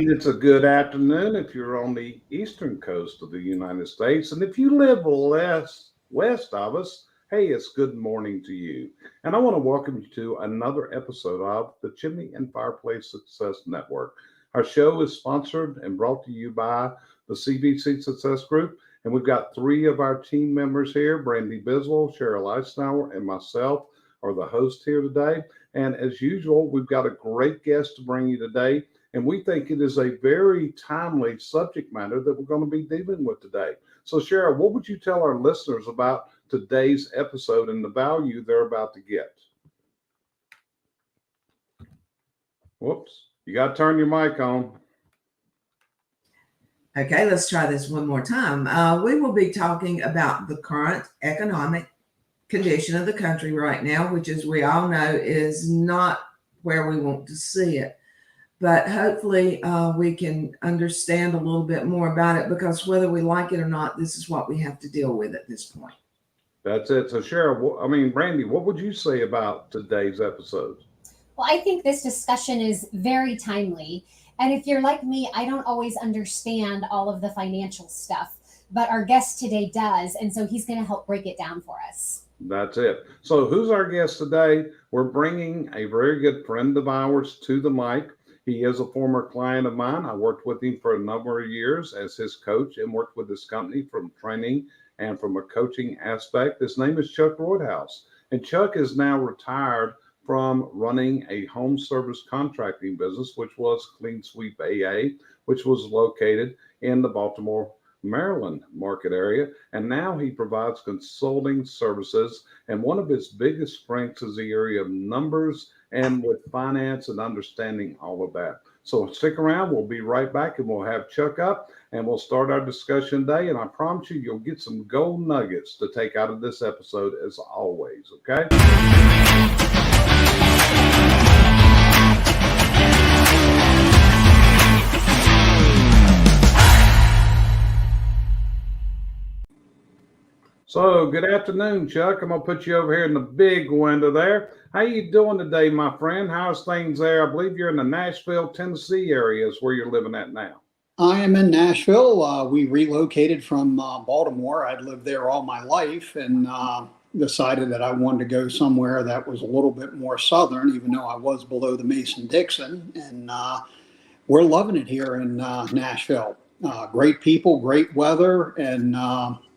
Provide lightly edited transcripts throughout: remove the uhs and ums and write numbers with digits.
And it's a good afternoon if you're on the eastern coast of the United States. And if you live less west of us, hey, it's good morning to you. And I want to welcome you to another episode of the Chimney and Fireplace Success Network. Our show is sponsored and brought to you by the CBC Success Group. And we've got three of our team members here, Brandi, Sheryl Eisenhower, and myself are the host here today. And as usual, we've got a great guest to bring you today. And we think it is a very timely subject matter that we're going to be dealing with today. So, Sheryl, what would you tell our listeners about today's episode and the value they're about to get? Whoops, you got to turn your mic on. Okay, let's try this one more time. We will be talking about the current economic condition of the country right now, which, as we all know, is not where we want to see it. But hopefully we can understand a little bit more about it, because whether we like it or not, this is what we have to deal with at this point. That's it. So, Sheryl, Brandi, what would you say about today's episode? Well, I think this discussion is very timely. And if you're like me, I don't always understand all of the financial stuff, but our guest today does. And so he's going to help break it down for us. That's it. So who's our guest today? We're bringing a very good friend of ours to the mic. He is a former client of mine. I worked with him for a number of years as his coach and worked with his company from training and from a coaching aspect. His name is Chuck Roydhouse. And Chuck is now retired from running a home service contracting business, which was Clean Sweep AA, which was located in the Baltimore, Maryland market area. And now he provides consulting services. And one of his biggest strengths is the area of numbers and with finance and understanding all of that. So stick around. We'll be right back and we'll have Chuck up and we'll start our discussion today. And I promise you, you'll get some gold nuggets to take out of this episode as always. Okay. So good afternoon, Chuck. I'm going to put you over here in the big window there. How you doing today, my friend? How's things there? I believe you're in the Nashville, Tennessee area is where you're living at now. I am in Nashville. We relocated from Baltimore. I'd lived there all my life and decided that I wanted to go somewhere that was a little bit more southern, even though I was below the Mason-Dixon. And we're loving it here in Nashville. Great people, great weather, and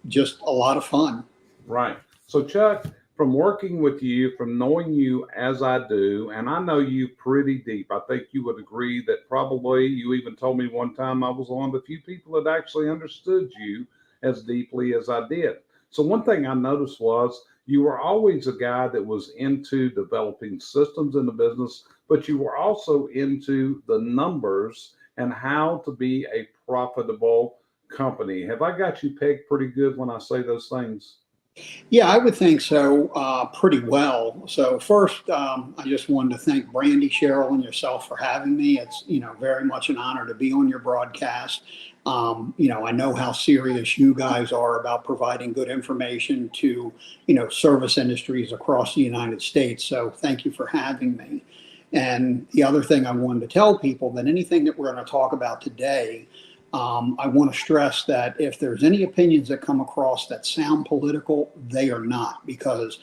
just a lot of fun. Right. So, Chuck, from working with you, from knowing you as I do, and I know you pretty deep, I think you would agree that probably you even told me one time I was one of the few people that actually understood you as deeply as I did. So one thing I noticed was you were always a guy that was into developing systems in the business, but you were also into the numbers and how to be a profitable company. Have I got you pegged pretty good when I say those things? Yeah, I would think so, pretty well. So first, I just wanted to thank Brandi, Sheryl, and yourself for having me. It's, very much an honor to be on your broadcast. I know how serious you guys are about providing good information to, service industries across the United States. So thank you for having me. And the other thing I wanted to tell people, that anything that we're going to talk about today, I want to stress that if there's any opinions that come across that sound political, they are not, because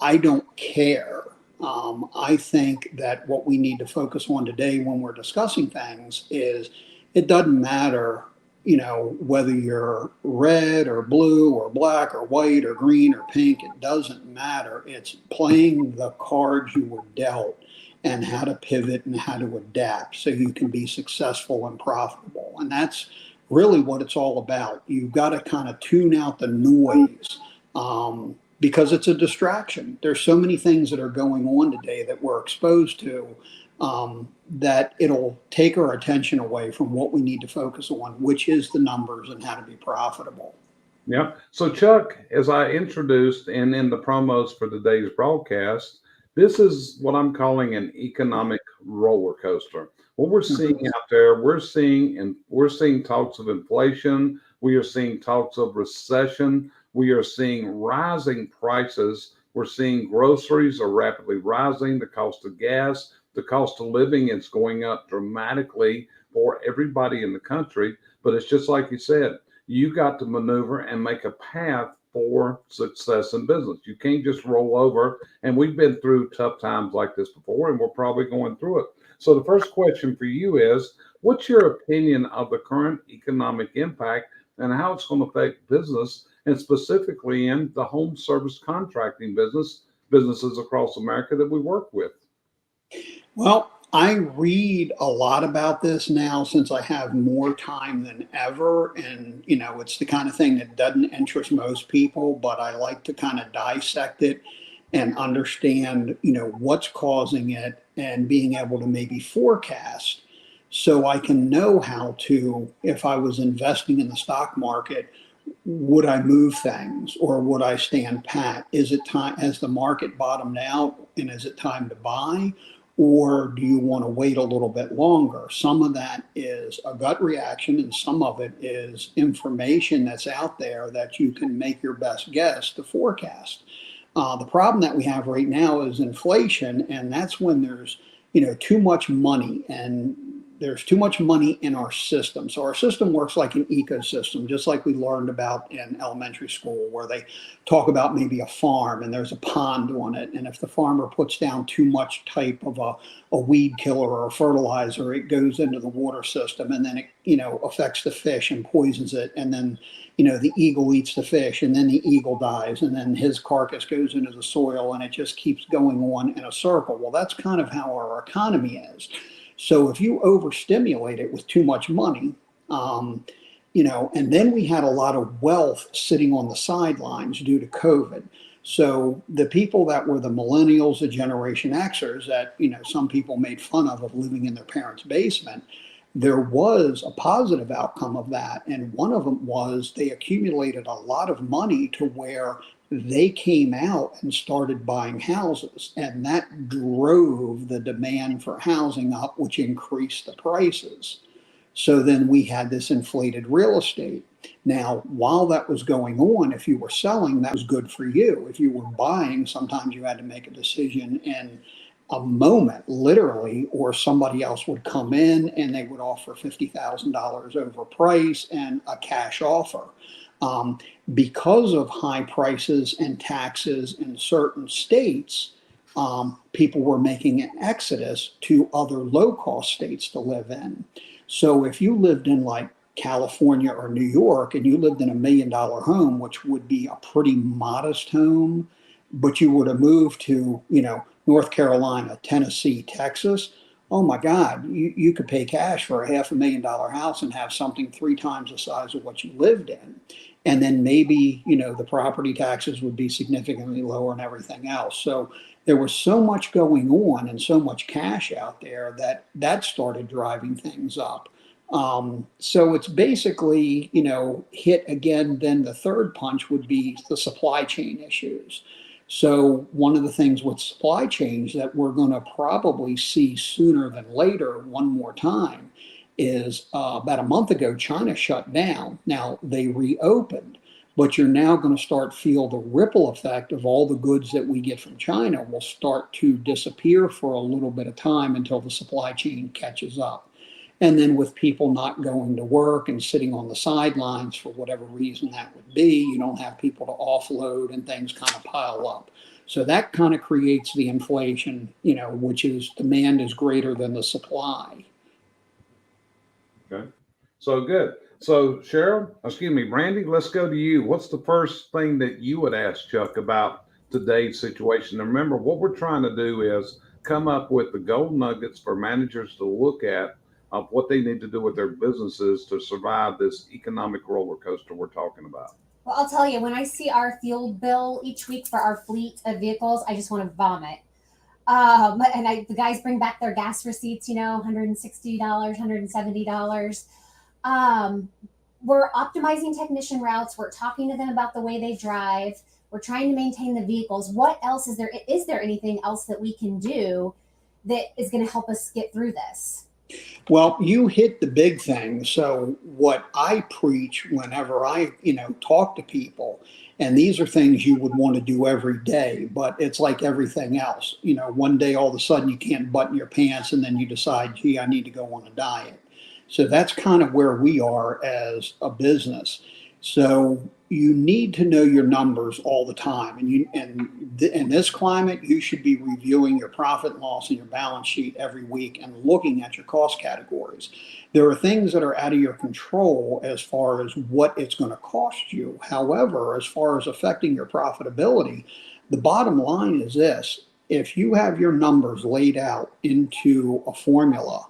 I don't care. I think that what we need to focus on today when we're discussing things is it doesn't matter, whether you're red or blue or black or white or green or pink, it doesn't matter. It's playing the cards you were dealt and how to pivot and how to adapt so you can be successful and profitable. And that's really what it's all about. You've got to kind of tune out the noise because it's a distraction. There's so many things that are going on today that we're exposed to that it'll take our attention away from what we need to focus on, which is the numbers and how to be profitable. Yeah. So Chuck, as I introduced and in the promos for today's broadcast, this is what I'm calling an economic roller coaster. What we're seeing out there, we're seeing talks of inflation. We are seeing talks of recession. We are seeing rising prices. We're seeing groceries are rapidly rising. The cost of gas, the cost of living is going up dramatically for everybody in the country. But it's just like you said, you got to maneuver and make a path for success in business. You can't just roll over. And we've been through tough times like this before, and we're probably going through it. So the first question for you is, what's your opinion of the current economic impact and how it's going to affect business, and specifically in the home service contracting businesses across America that we work with? Well, I read a lot about this now since I have more time than ever. And, it's the kind of thing that doesn't interest most people, but I like to kind of dissect it and understand, what's causing it and being able to maybe forecast so I can know how to, if I was investing in the stock market, would I move things or would I stand pat? Is it time, has the market bottomed out and is it time to buy? Or do you want to wait a little bit longer? Some of that is a gut reaction, and some of it is information that's out there that you can make your best guess to forecast. The problem that we have right now is inflation, and that's when there's too much money, and there's too much money in our system. So our system works like an ecosystem, just like we learned about in elementary school, where they talk about maybe a farm and there's a pond on it. And if the farmer puts down too much type of a weed killer or a fertilizer, it goes into the water system, and then it, affects the fish and poisons it. And then, the eagle eats the fish, and then the eagle dies, and then his carcass goes into the soil, and it just keeps going on in a circle. Well, that's kind of how our economy is. So if you overstimulate it with too much money, and then we had a lot of wealth sitting on the sidelines due to COVID. So the people that were the millennials, the Generation Xers that, some people made fun of living in their parents' basement, there was a positive outcome of that. And one of them was they accumulated a lot of money to where they came out and started buying houses, and that drove the demand for housing up, which increased the prices. So then we had this inflated real estate. Now, while that was going on, if you were selling, that was good for you. If you were buying, sometimes you had to make a decision in a moment, literally, or somebody else would come in and they would offer $50,000 over price and a cash offer. Because of high prices and taxes in certain states, people were making an exodus to other low-cost states to live in. So if you lived in like California or New York and you lived in $1 million home, which would be a pretty modest home, but you were to move to, North Carolina, Tennessee, Texas, oh my God, you could pay cash for a $500,000 house and have something 3 times the size of what you lived in. And then maybe, the property taxes would be significantly lower and everything else. So there was so much going on and so much cash out there that started driving things up. So it's basically, hit again. Then the third punch would be the supply chain issues. So one of the things with supply chains that we're going to probably see sooner than later one more time is about a month ago, China shut down. Now they reopened, but you're now going to start feel the ripple effect of all the goods that we get from China will start to disappear for a little bit of time until the supply chain catches up. And then with people not going to work and sitting on the sidelines for whatever reason that would be, you don't have people to offload and things kind of pile up. So that kind of creates the inflation, which is demand is greater than the supply. Okay. So good. So Brandi, let's go to you. What's the first thing that you would ask Chuck about today's situation? And remember, what we're trying to do is come up with the gold nuggets for managers to look at of what they need to do with their businesses to survive this economic roller coaster we're talking about. Well, I'll tell you, when I see our fuel bill each week for our fleet of vehicles, I just want to vomit. The guys bring back their gas receipts, $160, $170. We're optimizing technician routes. We're talking to them about the way they drive. We're trying to maintain the vehicles. What else is there? Is there anything else that we can do that is going to help us get through this? Well, you hit the big thing. So what I preach whenever I, talk to people, and these are things you would want to do every day, but it's like everything else. One day all of a sudden you can't button your pants and then you decide, gee, I need to go on a diet. So that's kind of where we are as a business. So you need to know your numbers all the time. In this climate, you should be reviewing your profit and loss and your balance sheet every week and looking at your cost categories. There are things that are out of your control as far as what it's going to cost you. However, as far as affecting your profitability, the bottom line is this: if you have your numbers laid out into a formula,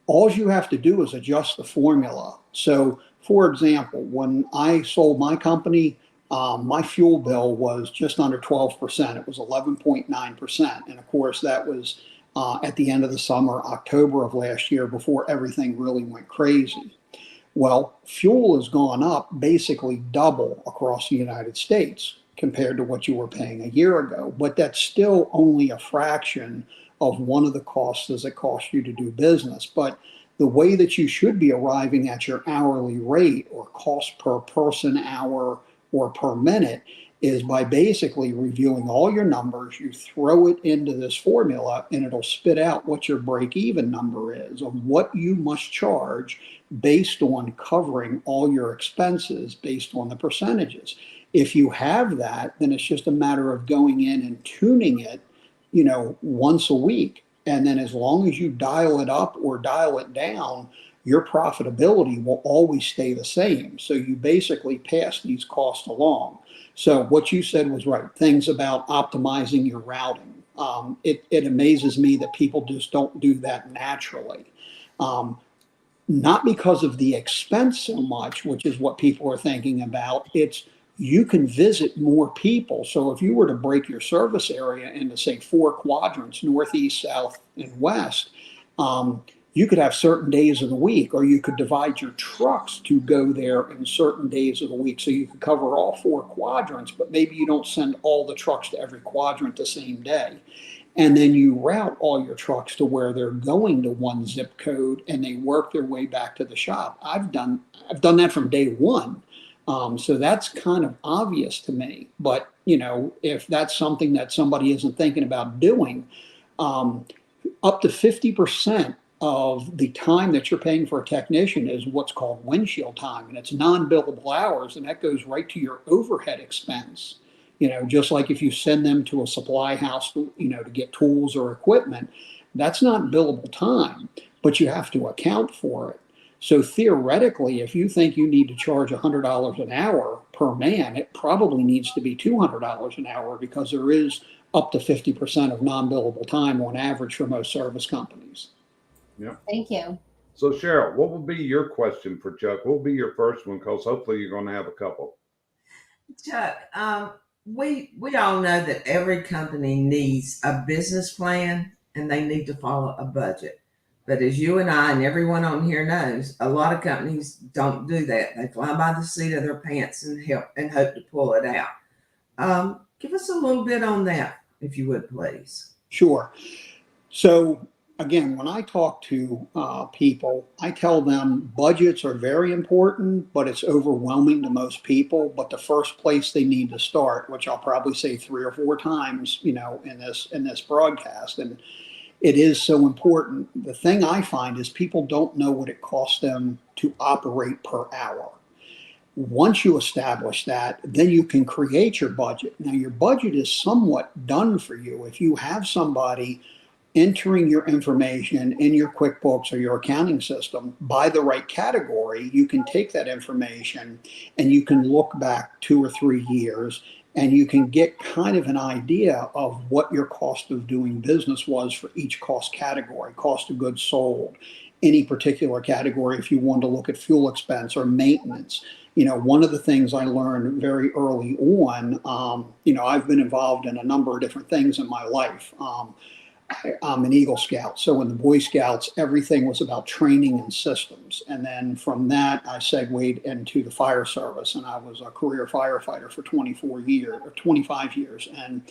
all you have to do is adjust the formula. So, for example, when I sold my company, my fuel bill was just under 12%. It was 11.9%. And of course, that was at the end of the summer, October of last year, before everything really went crazy. Well, fuel has gone up basically double across the United States compared to what you were paying a year ago. But that's still only a fraction of one of the costs as it costs you to do business. But the way that you should be arriving at your hourly rate or cost per person hour or per minute is by basically reviewing all your numbers. You throw it into this formula and it'll spit out what your break-even number is of what you must charge based on covering all your expenses based on the percentages. If you have that, then it's just a matter of going in and tuning it, once a week. And then as long as you dial it up or dial it down, your profitability will always stay the same. So you basically pass these costs along. So what you said was right. Things about optimizing your routing. It amazes me that people just don't do that naturally. Not because of the expense so much, which is what people are thinking about. It's you can visit more people. So if you were to break your service area into, say, 4 quadrants, northeast, south, and west, you could have certain days of the week, or you could divide your trucks to go there in certain days of the week. So you could cover all 4 quadrants, but maybe you don't send all the trucks to every quadrant the same day. And then you route all your trucks to where they're going to one zip code and they work their way back to the shop. I've done that from day one. So that's kind of obvious to me. But, if that's something that somebody isn't thinking about doing, up to 50% of the time that you're paying for a technician is what's called windshield time. And it's non-billable hours, and that goes right to your overhead expense. Just like if you send them to a supply house, to get tools or equipment, that's not billable time, but you have to account for it. So theoretically, if you think you need to charge $100 an hour per man, it probably needs to be $200 an hour, because there is up to 50% of non-billable time on average for most service companies. Yeah. Thank you. So Cheryl, what will be your question for Chuck? What will be your first one? Because hopefully you're going to have a couple. Chuck, we all know that every company needs a business plan and they need to follow a budget. But as you and I and everyone on here knows, a lot of companies don't do that. They fly by the seat of their pants and hope to pull it out. Give us a little bit on that, if you would, please. Sure. So again, when I talk to people, I tell them budgets are very important, but it's overwhelming to most people. But the first place they need to start, which I'll probably say 3 or 4 times, in this broadcast, and it is so important. The thing I find is people don't know what it costs them to operate per hour. Once you establish that, then you can create your budget. Now, your budget is somewhat done for you. If you have somebody entering your information in your QuickBooks or your accounting system by the right category, you can take that information and you can look back 2 or 3 years and you can get kind of an idea of what your cost of doing business was for each cost category, cost of goods sold, any particular category. If you want to look at fuel expense or maintenance, one of the things I learned very early on, I've been involved in a number of different things in my life. I'm an Eagle Scout. So in the Boy Scouts, everything was about training and systems. And then from that, I segued into the fire service, and I was a career firefighter for 25 years. And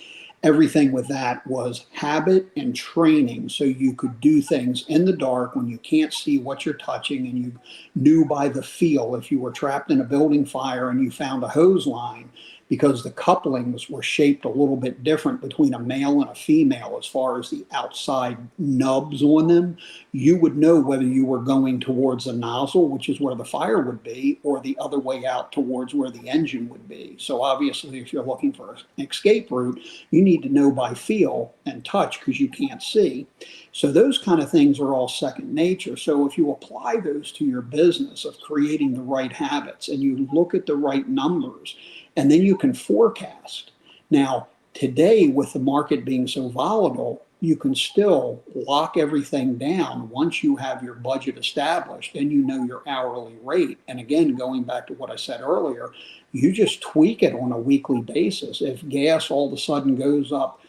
everything with that was habit and training. So you could do things in the dark when you can't see what you're touching, and you knew by the feel. If you were trapped in a building fire and you found a hose line, because the couplings were shaped a little bit different between a male and a female as far as the outside nubs on them. You would know whether you were going towards the nozzle, which is where the fire would be, or the other way out towards where the engine would be. So obviously, if you're looking for an escape route, you need to know by feel and touch because you can't see. So those kind of things are all second nature. So if you apply those to your business of creating the right habits and you look at the right numbers, and then you can forecast. Now, today with the market being so volatile, you can still lock everything down once you have your budget established and you know your hourly rate. And again, going back to what I said earlier, you just tweak it on a weekly basis. If gas all of a sudden goes up,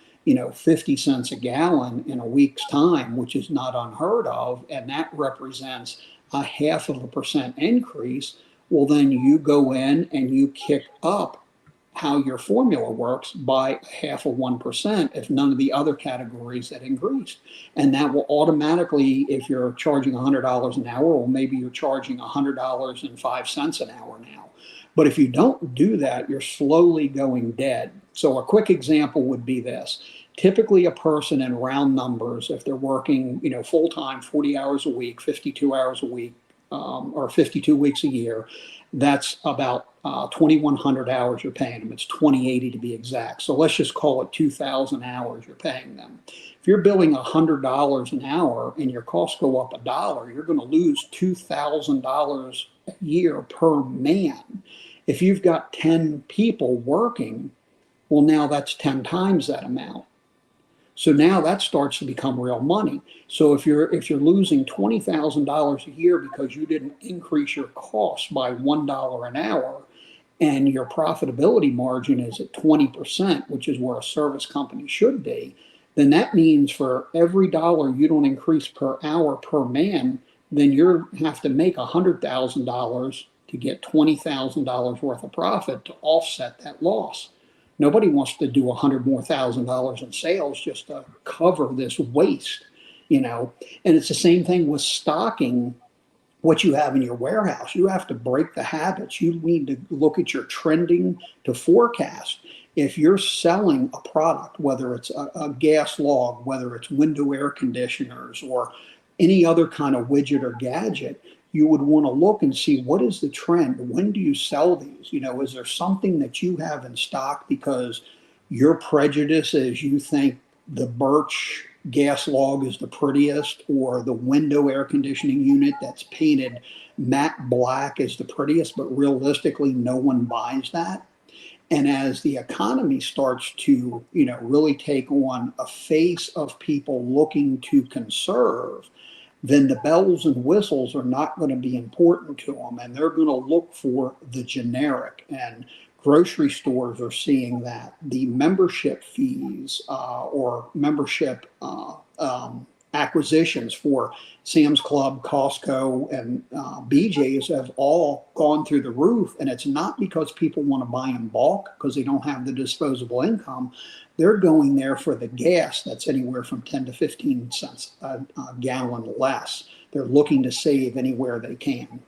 50 cents a gallon in a week's time, which is not unheard of, and that represents a 0.5% increase, well, then you go in and you kick up how your formula works by 0.5% if none of the other categories that increased. And that will automatically, if you're charging $100 an hour, or maybe you're charging $100.05 an hour now. But if you don't do that, you're slowly going dead. So a quick example would be this. Typically a person in round numbers, if they're working, full-time, 40 hours a week, 52 hours a week, or 52 weeks a year, that's about 2,100 hours you're paying them. It's 2,080 to be exact. So let's just call it 2,000 hours you're paying them. If you're billing $100 an hour and your costs go up $1, you're going to lose $2,000 a year per man. If you've got 10 people working, well, now that's 10 times that amount. So now that starts to become real money. So if you're losing $20,000 a year because you didn't increase your costs by $1 an hour, and your profitability margin is at 20%, which is where a service company should be, then that means for every dollar you don't increase per hour per man, then you have to make $100,000 to get $20,000 worth of profit to offset that loss. Nobody wants to do $100,000 more in sales just to cover this waste, And it's the same thing with stocking what you have in your warehouse. You have to break the habits. You need to look at your trending to forecast. If you're selling a product, whether it's a gas log, whether it's window air conditioners or any other kind of widget or gadget, you would want to look and see what is the trend. When do you sell these? Is there something that you have in stock because your prejudice is you think the birch gas log is the prettiest, or the window air conditioning unit that's painted matte black is the prettiest, but realistically no one buys that. And as the economy starts to, really take on a face of people looking to conserve, then the bells and whistles are not going to be important to them, and they're going to look for the generic. And grocery stores are seeing that. The membership fees or membership acquisitions for Sam's Club, Costco, and BJ's have all gone through the roof. And it's not because people want to buy in bulk because they don't have the disposable income. They're going there for the gas that's anywhere from 10 to 15 cents a gallon less. They're looking to save anywhere they can.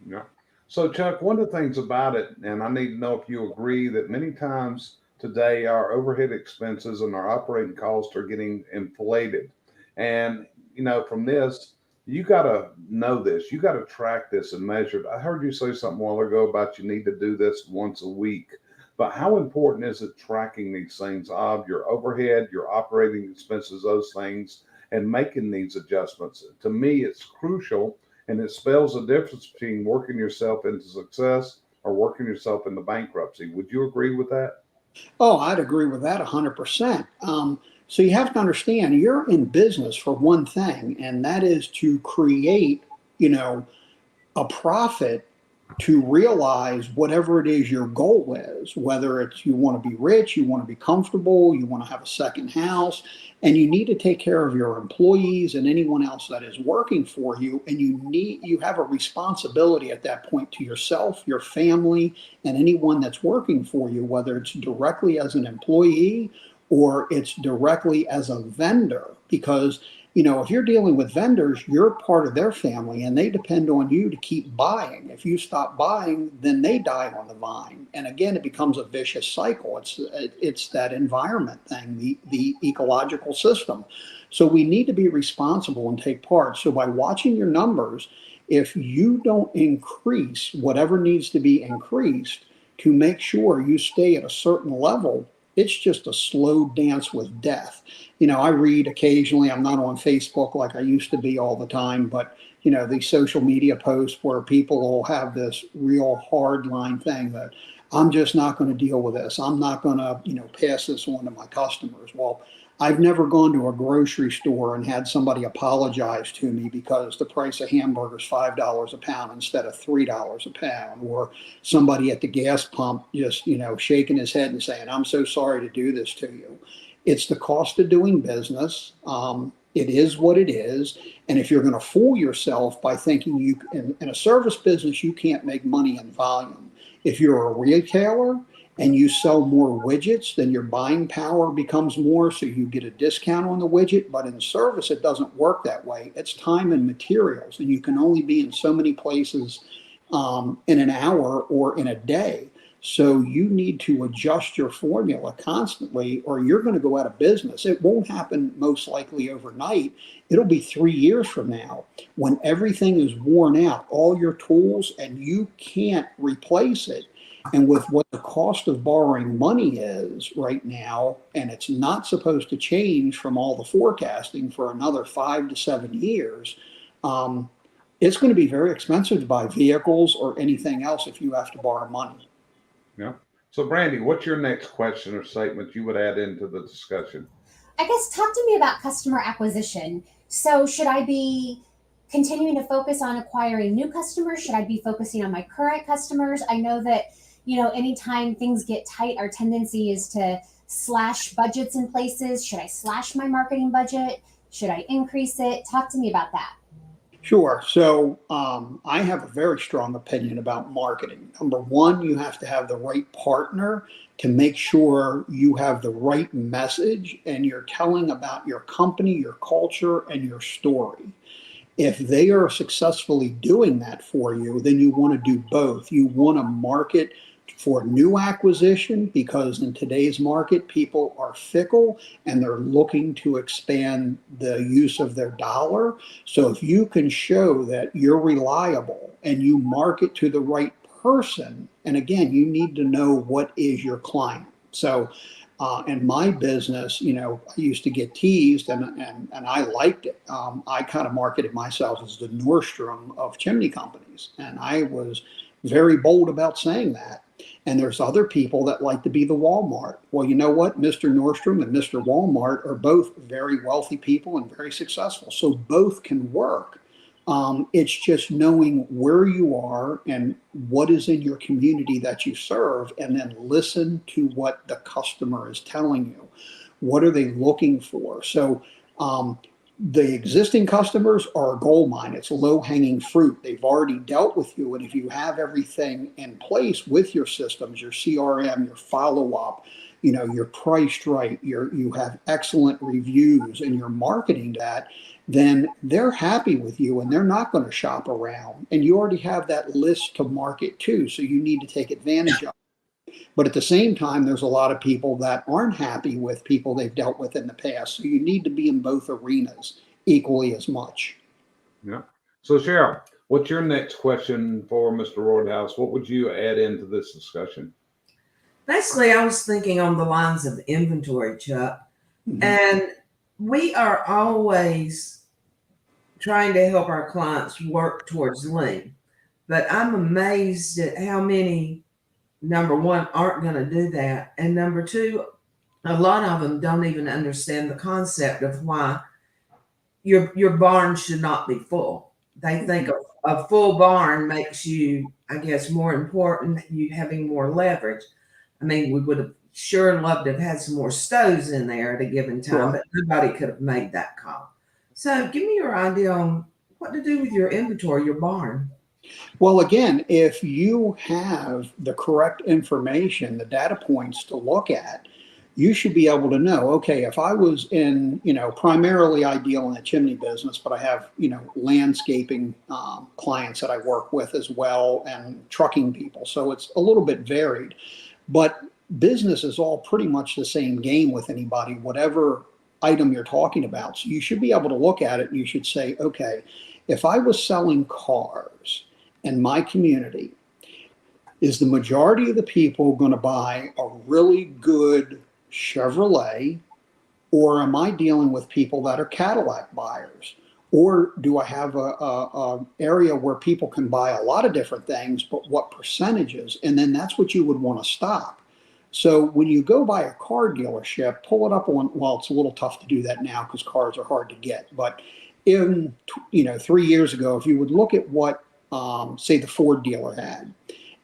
Yeah. So Chuck, one of the things about it, and I need to know if you agree, that many times today our overhead expenses and our operating costs are getting inflated. And, from this, you got to know this. You got to track this and measure it. I heard you say something a while ago about you need to do this once a week. But how important is it tracking these things of your overhead, your operating expenses, those things, and making these adjustments? To me, it's crucial, and it spells the difference between working yourself into success or working yourself into bankruptcy. Would you agree with that? Oh, I'd agree with that 100%. So you have to understand, you're in business for one thing, and that is to create, a profit to realize whatever it is your goal is, whether it's you want to be rich, you want to be comfortable, you want to have a second house, and you need to take care of your employees and anyone else that is working for you. And you have a responsibility at that point to yourself, your family, and anyone that's working for you, whether it's directly as an employee or it's directly as a vendor, because if you're dealing with vendors, you're part of their family and they depend on you to keep buying. If you stop buying, then they die on the vine. And again, it becomes a vicious cycle. It's that environment thing, the ecological system. So we need to be responsible and take part. So by watching your numbers, if you don't increase whatever needs to be increased to make sure you stay at a certain level, it's just a slow dance with death. I read occasionally, I'm not on Facebook like I used to be all the time, but these social media posts where people will have this real hard line thing that I'm just not going to deal with this. I'm not going to, pass this on to my customers. Well, I've never gone to a grocery store and had somebody apologize to me because the price of hamburgers $5 a pound instead of $3 a pound, or somebody at the gas pump just, shaking his head and saying, I'm so sorry to do this to you. It's the cost of doing business. It is what it is. And if you're going to fool yourself by thinking in a service business, you can't make money in volume. If you're a retailer and you sell more widgets, then your buying power becomes more, so you get a discount on the widget. But in service, it doesn't work that way. It's time and materials, and you can only be in so many places in an hour or in a day. So you need to adjust your formula constantly, or you're going to go out of business. It won't happen most likely overnight. It'll be 3 years from now when everything is worn out, all your tools, and you can't replace it. And with what the cost of borrowing money is right now, and it's not supposed to change from all the forecasting for another 5 to 7 years, it's going to be very expensive to buy vehicles or anything else if you have to borrow money. Yeah. So, Brandi, what's your next question or statement you would add into the discussion? I guess talk to me about customer acquisition. So should I be continuing to focus on acquiring new customers? Should I be focusing on my current customers? I know that, anytime things get tight, our tendency is to slash budgets in places. Should I slash my marketing budget? Should I increase it? Talk to me about that. Sure. So I have a very strong opinion about marketing. Number one, you have to have the right partner to make sure you have the right message and you're telling about your company, your culture, and your story. If they are successfully doing that for you, then you want to do both. You want to market for new acquisition, because in today's market, people are fickle and they're looking to expand the use of their dollar. So if you can show that you're reliable and you market to the right person, and again, you need to know what is your client. So in my business, I used to get teased and I liked it. I kind of marketed myself as the Nordstrom of chimney companies. And I was very bold about saying that. And there's other people that like to be the Walmart. Well, you know what? Mr. Nordstrom and Mr. Walmart are both very wealthy people and very successful. So both can work. It's just knowing where you are and what is in your community that you serve, and then listen to what the customer is telling you. What are they looking for? So the existing customers are a gold mine. It's low-hanging fruit. They've already dealt with you. And if you have everything in place with your systems, your CRM, your follow-up, you're priced right, you have excellent reviews, and you're marketing that, then they're happy with you and they're not going to shop around. And you already have that list to market to, so you need to take advantage of it. But at the same time, there's a lot of people that aren't happy with people they've dealt with in the past. So you need to be in both arenas equally as much. Yeah. So, Sheryl, what's your next question for Mr. Roydhouse? What would you add into this discussion? Basically, I was thinking on the lines of inventory, Chuck. Mm-hmm. And we are always trying to help our clients work towards lean. But I'm amazed at how many, number one, aren't going to do that. And number two, a lot of them don't even understand the concept of why your barn should not be full. They think a full barn makes you, I guess, more important, you having more leverage. I mean, we would have sure loved to have had some more stoves in there at a given time, but nobody could have made that call. So give me your idea on what to do with your inventory, your barn. Well, again, if you have the correct information, the data points to look at, you should be able to know, okay, if I was in, primarily I deal in the chimney business, but I have, landscaping clients that I work with as well, and trucking people. So it's a little bit varied, but business is all pretty much the same game with anybody, whatever item you're talking about. So you should be able to look at it and you should say, okay, if I was selling cars in my community, is the majority of the people going to buy a really good Chevrolet, or am I dealing with people that are Cadillac buyers? Or do I have a area where people can buy a lot of different things, but what percentages? And then that's what you would want to stop. So when you go by a car dealership, pull it up on, well, it's a little tough to do that now because cars are hard to get. But 3 years ago, if you would look at what, say, the Ford dealer had,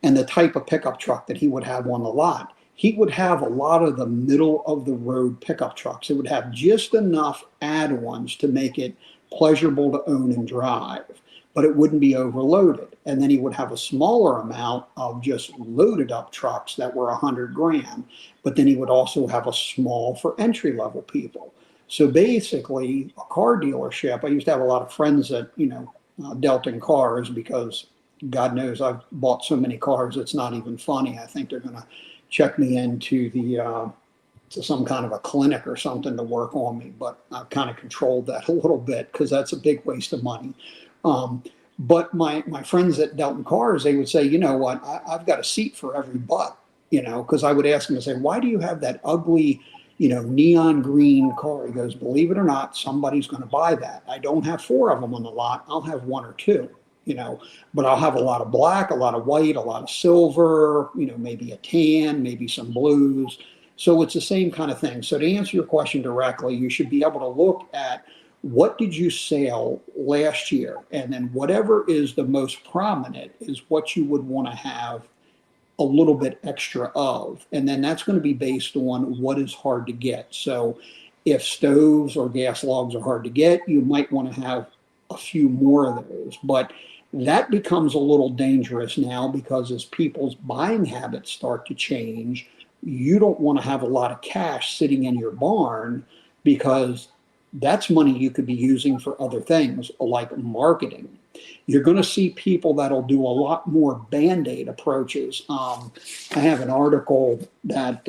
and the type of pickup truck that he would have on the lot, he would have a lot of the middle of the road pickup trucks. It would have just enough add-ons to make it pleasurable to own and drive, but it wouldn't be overloaded. And then he would have a smaller amount of just loaded up trucks that were 100 grand, but then he would also have a small for entry level people. So basically, a car dealership, I used to have a lot of friends that, dealt in cars, because God knows I've bought so many cars, it's not even funny. I think they're going to check me into to some kind of a clinic or something to work on me, but I've kind of controlled that a little bit because that's a big waste of money. But my friends that dealt in cars, they would say, you know what, I've got a seat for every butt, because I would ask them, I say, why do you have that ugly, neon green car? He goes, believe it or not, somebody's going to buy that. I don't have 4 of them on the lot. I'll have 1 or 2. But I'll have a lot of black, a lot of white, a lot of silver, maybe a tan, maybe some blues. So it's the same kind of thing. So to answer your question directly, you should be able to look at what did you sell last year? And then whatever is the most prominent is what you would want to have a little bit extra of. And then that's going to be based on what is hard to get. So if stoves or gas logs are hard to get, you might want to have a few more of those. But that becomes a little dangerous now, because as people's buying habits start to change, you don't want to have a lot of cash sitting in your barn, because that's money you could be using for other things like marketing. You're going to see people that'll do a lot more Band-Aid approaches. I have an article that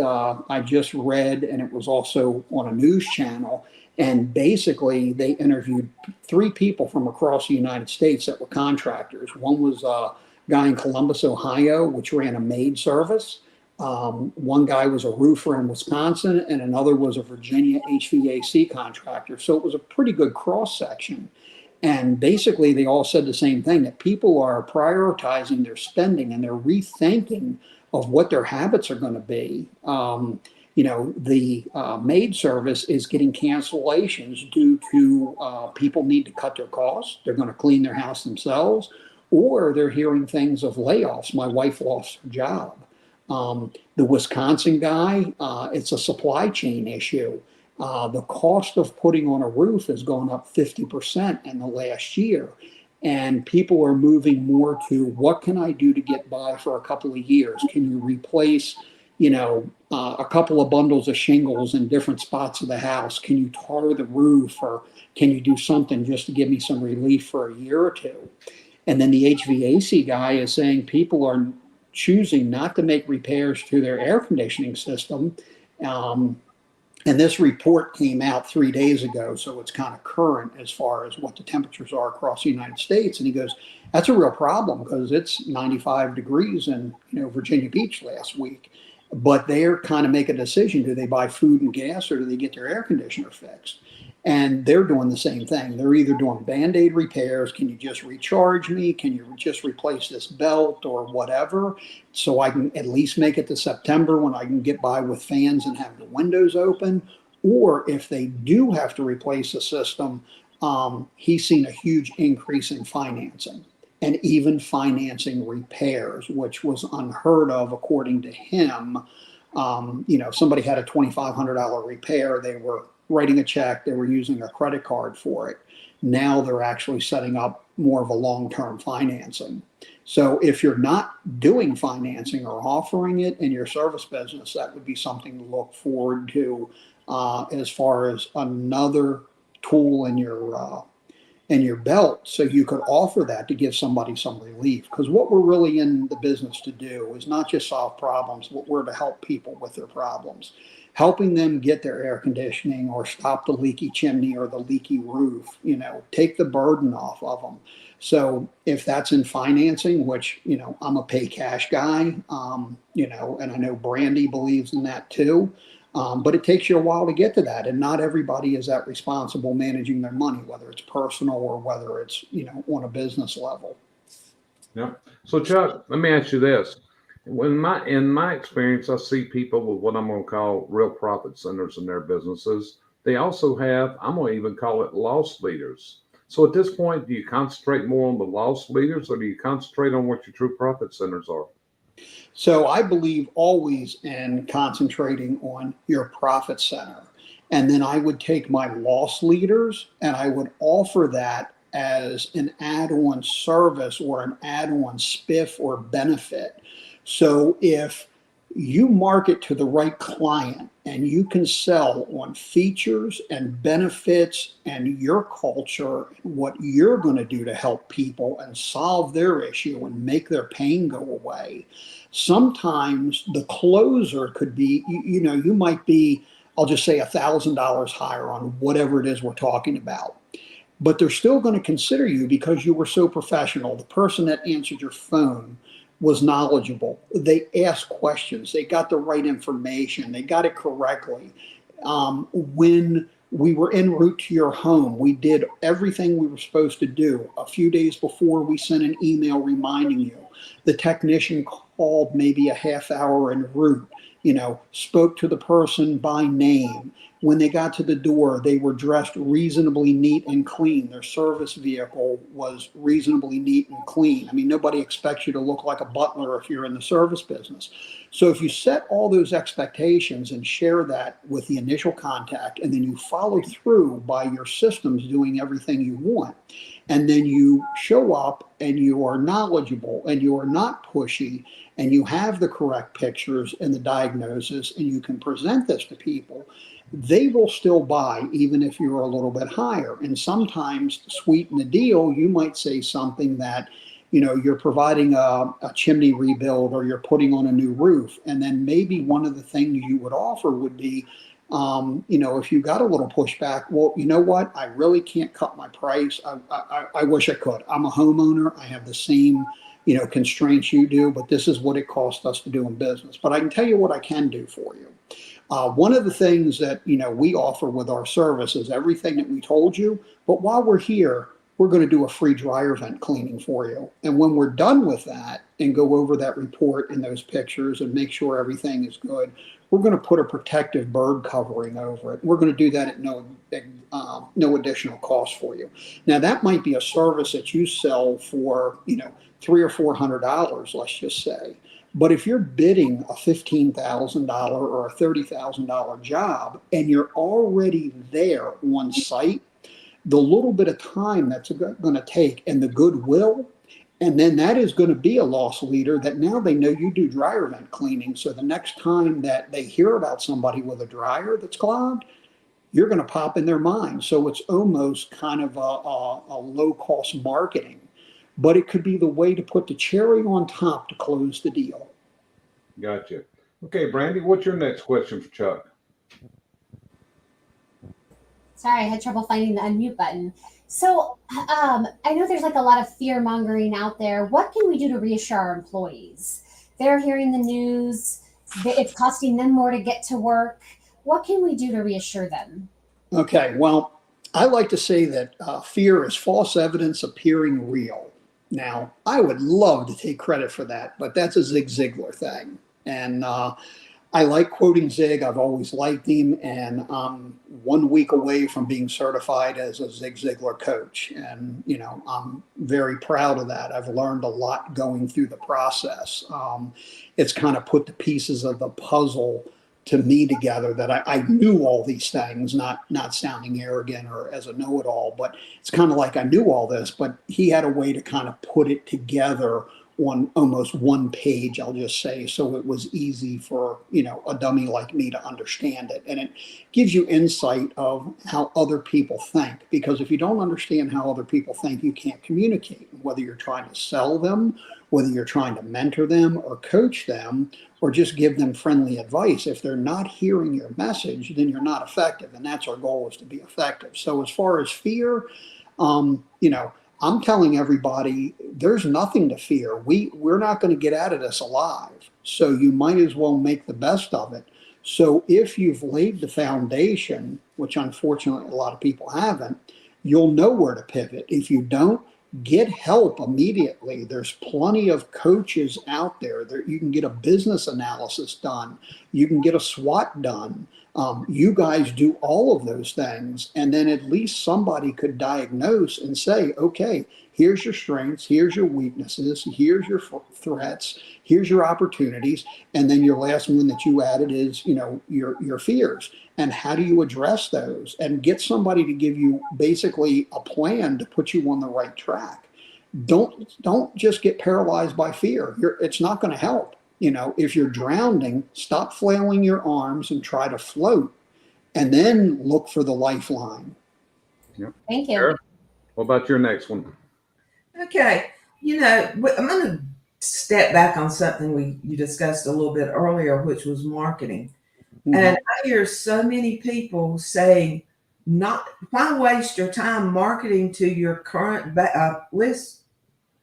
I just read, and it was also on a news channel. And basically, they interviewed 3 people from across the United States that were contractors. One was a guy in Columbus, Ohio, which ran a maid service. One guy was a roofer in Wisconsin, and another was a Virginia HVAC contractor. So it was a pretty good cross section. And basically, they all said the same thing, that people are prioritizing their spending and they're rethinking of what their habits are going to be. The maid service is getting cancellations due to people need to cut their costs. They're going to clean their house themselves, or they're hearing things of layoffs. My wife lost her job. The Wisconsin guy, it's a supply chain issue. The cost of putting on a roof has gone up 50% in the last year. And people are moving more to, what can I do to get by for a couple of years? Can you replace, a couple of bundles of shingles in different spots of the house? Can you tar the roof, or can you do something just to give me some relief for a year or 2? And then the HVAC guy is saying people are choosing not to make repairs to their air conditioning system. And this report came out 3 days ago, so it's kind of current as far as what the temperatures are across the United States. And he goes, that's a real problem, because it's 95 degrees in Virginia Beach last week. But they're kind of making a decision. Do they buy food and gas, or do they get their air conditioner fixed? And they're doing the same thing. They're either doing Band-Aid repairs. Can you just recharge me? Can you just replace this belt or whatever, so I can at least make it to September when I can get by with fans and have the windows open? Or if they do have to replace the system, he's seen a huge increase in financing, and even financing repairs, which was unheard of according to him. Somebody had a $2,500 repair. They were writing a check, they were using a credit card for it. Now they're actually setting up more of a long-term financing. So if you're not doing financing or offering it in your service business, that would be something to look forward to as far as another tool in your belt, so you could offer that to give somebody some relief. Because what we're really in the business to do is not just solve problems, but we're to help people with their problems, helping them get their air conditioning or stop the leaky chimney or the leaky roof, take the burden off of them. So if that's in financing, which, I'm a pay cash guy, and I know Brandi believes in that too. But it takes you a while to get to that, and not everybody is that responsible managing their money, whether it's personal or whether it's on a business level. Yeah. So Chuck, let me ask you this: in my experience, I see people with what I'm going to call real profit centers in their businesses. They also have, I'm going to even call it loss leaders. So at this point, do you concentrate more on the loss leaders, or do you concentrate on what your true profit centers are? So I believe always in concentrating on your profit center. And then I would take my loss leaders and I would offer that as an add-on service or an add-on spiff or benefit. So if you market to the right client and you can sell on features and benefits and your culture and what you're going to do to help people and solve their issue and make their pain go away, sometimes the closer could be, you might be, I'll just say $1,000 higher on whatever it is we're talking about. But they're still going to consider you because you were so professional. The person that answered your phone was knowledgeable. They asked questions. They got the right information. They got it correctly. When we were en route to your home, we did everything we were supposed to do. A few days before, we sent an email reminding you. The technician called maybe a half hour en route, spoke to the person by name. When they got to the door, they were dressed reasonably neat and clean. Their service vehicle was reasonably neat and clean. I mean, nobody expects you to look like a butler if you're in the service business. So if you set all those expectations and share that with the initial contact, and then you follow through by your systems doing everything you want, and then you show up and you are knowledgeable and you are not pushy and you have the correct pictures and the diagnosis and you can present this to people, they will still buy even if you're a little bit higher. And sometimes to sweeten the deal, you might say something that, you're providing a chimney rebuild or you're putting on a new roof. And then maybe one of the things you would offer would be, if you got a little pushback, well, you know what? I really can't cut my price. I wish I could. I'm a homeowner. I have the same, constraints you do, but this is what it costs us to do in business. But I can tell you what I can do for you. One of the things that, we offer with our service is everything that we told you. But while we're here, we're going to do a free dryer vent cleaning for you. And when we're done with that and go over that report and those pictures and make sure everything is good, we're going to put a protective bird covering over it. We're going to do that at no additional cost for you. Now, that might be a service that you sell for, $300 or $400, let's just say. But if you're bidding a $15,000 or a $30,000 job and you're already there on site, the little bit of time that's going to take and the goodwill, and then that is going to be a loss leader that now they know you do dryer vent cleaning. So the next time that they hear about somebody with a dryer that's clogged, you're going to pop in their mind. So it's almost kind of a low-cost marketing. But it could be the way to put the cherry on top to close the deal. Gotcha. Okay, Brandi, what's your next question for Chuck? Sorry, I had trouble finding the unmute button. So I know there's like a lot of fear mongering out there. What can we do to reassure our employees? They're hearing the news. It's costing them more to get to work. What can we do to reassure them? Okay, well, I like to say that fear is false evidence appearing real. Now, I would love to take credit for that, but that's a Zig Ziglar thing. And I like quoting Zig. I've always liked him, and I'm 1 week away from being certified as a Zig Ziglar coach. And, I'm very proud of that. I've learned a lot going through the process. It's kind of put the pieces of the puzzle to me together that I knew all these things, not sounding arrogant or as a know-it-all, but it's kind of like I knew all this, but he had a way to kind of put it together on almost one page, I'll just say, so it was easy for, a dummy like me to understand it. And it gives you insight of how other people think, because if you don't understand how other people think, you can't communicate, whether you're trying to sell them, whether you're trying to mentor them or coach them, or just give them friendly advice. If they're not hearing your message, then you're not effective. And that's our goal, is to be effective. So as far as fear, I'm telling everybody there's nothing to fear. We're not going to get out of this alive. So you might as well make the best of it. So if you've laid the foundation, which unfortunately a lot of people haven't, you'll know where to pivot. If you don't, get help immediately. There's plenty of coaches out there. You can get a business analysis done. You can get a SWOT done. You guys do all of those things, and then at least somebody could diagnose and say, okay, here's your strengths, here's your weaknesses, here's your threats, here's your opportunities, and then your last one that you added is, your fears. And how do you address those? And get somebody to give you basically a plan to put you on the right track. Don't just get paralyzed by fear. It's not going to help. If you're drowning, stop flailing your arms and try to float, and then look for the lifeline. Yep. Thank you. Sheryl, what about your next one? Okay. I'm going to step back on something you discussed a little bit earlier, which was marketing. Mhm. And I hear so many people saying, why waste your time marketing to your current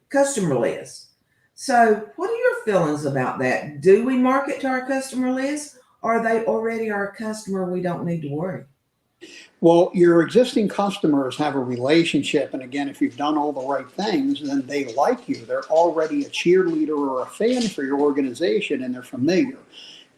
customer list? So what are your feelings about that? Do we market to our customer list? Are they already our customer? We don't need to worry. Well, your existing customers have a relationship. And again, if you've done all the right things, then they like you. They're already a cheerleader or a fan for your organization, and they're familiar.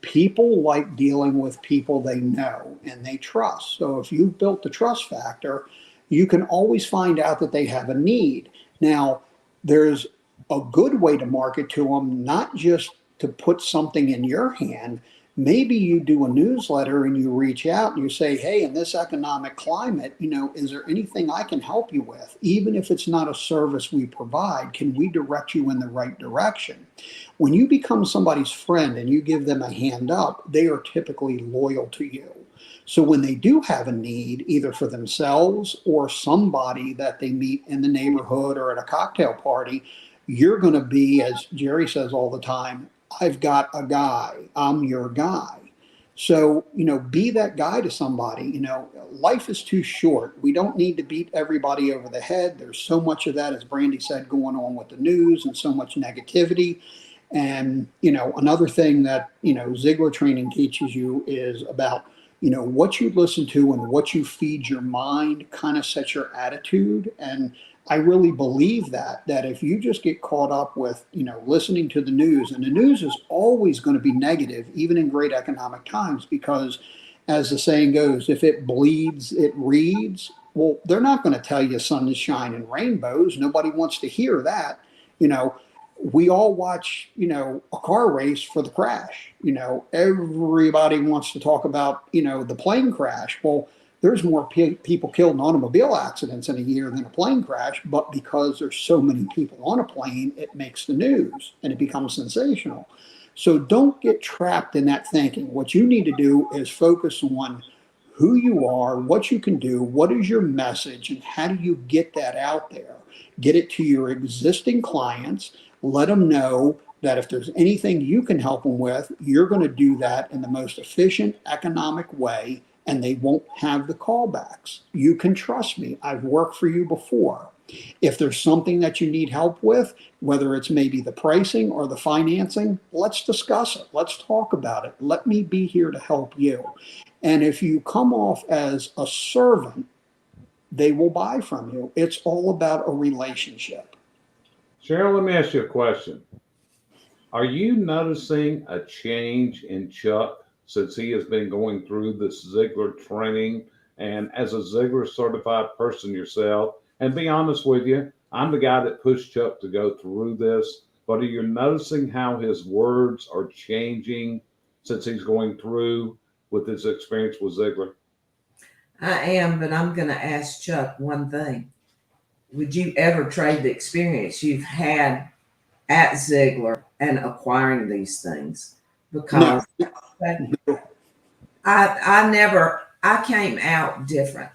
People like dealing with people they know and they trust. So if you've built the trust factor, you can always find out that they have a need. Now, there's a good way to market to them, not just to put something in your hand. Maybe you do a newsletter and you reach out and you say, hey, in this economic climate, is there anything I can help you with? Even if it's not a service we provide, can we direct you in the right direction? When you become somebody's friend and you give them a hand up, they are typically loyal to you. So when they do have a need, either for themselves or somebody that they meet in the neighborhood or at a cocktail party, you're going to be, as Jerry says all the time, I've got a guy, I'm your guy. So, be that guy to somebody. Life is too short. We don't need to beat everybody over the head. There's so much of that, as Brandi said, going on with the news, and so much negativity. And, another thing that, Ziegler training teaches you is about, what you listen to and what you feed your mind kind of sets your attitude. And I really believe that if you just get caught up with, listening to the news, and the news is always going to be negative, even in great economic times, because as the saying goes, if it bleeds, it reads. Well, they're not going to tell you sun is shining rainbows. Nobody wants to hear that. We all watch, a car race for the crash. Everybody wants to talk about, the plane crash. Well, there's more people killed in automobile accidents in a year than a plane crash, but because there's so many people on a plane, it makes the news and it becomes sensational. So don't get trapped in that thinking. What you need to do is focus on who you are, what you can do, what is your message, and how do you get that out there? Get it to your existing clients. Let them know that if there's anything you can help them with, you're going to do that in the most efficient, economic way, and they won't have the callbacks. You can trust me. I've worked for you before. If there's something that you need help with, whether it's maybe the pricing or the financing, let's discuss it. Let's talk about it. Let me be here to help you. And if you come off as a servant, they will buy from you. It's all about a relationship. Sheryl, let me ask you a question. Are you noticing a change in Chuck since he has been going through this Ziegler training? And as a Ziegler certified person yourself, and be honest with you, I'm the guy that pushed Chuck to go through this, but are you noticing how his words are changing since he's going through with his experience with Ziegler? I am, but I'm going to ask Chuck one thing. Would you ever trade the experience you've had at Ziegler and acquiring these things No, because I came out different,